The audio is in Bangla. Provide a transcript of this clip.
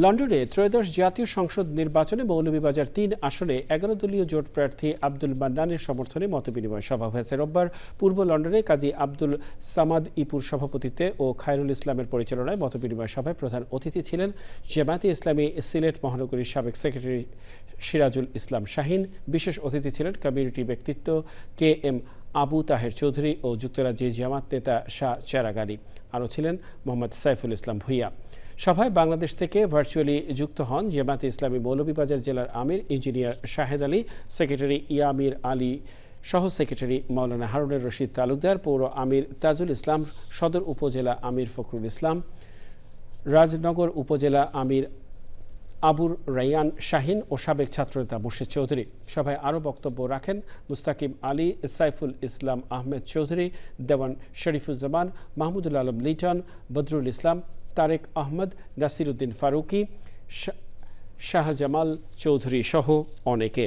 লন্ডনে ত্রয়োদশ জাতীয় সংসদ নির্বাচনে মৌলভীবাজার ৩ আসনে ১১ দলীয় জোট প্রার্থী আব্দুল মান্নানের সমর্থনে মতবিনিময় সভা হয়েছে রোববার পূর্ব লন্ডনে কাজী আব্দুল সামাদ ইপুর সভাপতিত্বে ও খায়রুল ইসলামের পরিচালনায় মতবিনিময় সভায় প্রধান অতিথি ছিলেন জামায়াতে ইসলামী সিলেট মহানগরীর সাবেক সেক্রেটারি সিরাজুল ইসলাম শাহীন। বিশেষ অতিথি ছিলেন কমিউনিটি ব্যক্তিত্ব KM আবু তাহের চৌধুরী ও যুক্তরাজ্যে জামাত নেতা শাহ চেরাগ আলী। আরও ছিলেন মোহাম্মদ সাইফুল ইসলাম ভূঁইয়া। সভায় বাংলাদেশ থেকে ভার্চুয়ালি যুক্ত হন জামায়াতে ইসলামী মৌলভীবাজার জেলার আমির ইঞ্জিনিয়ার শাহেদ আলী, সেক্রেটারি ইয়ামির আলী, সহ সেক্রেটারি মাওলানা হারুনুর রশিদ তালুকদার, পৌর আমির তাজুল ইসলাম, সদর উপজেলা আমির ফখরুল ইসলাম, রাজনগর উপজেলা আমির আবুর রাইয়ান শাহীন ও সাবেক ছাত্রনেতা মুর্শিদ চৌধুরী। সভায় আরও বক্তব্য রাখেন মুস্তাকিম আলী, সাইফুল ইসলাম আহমেদ চৌধুরী, দেওয়ান শরীফুজ্জামান, মাহমুদুল আলম লিটন, বদরুল ইসলাম, তারেক আহমদ, নাসিরউদ্দিন ফারুকি, শাহজামাল চৌধুরী সহ অনেকে।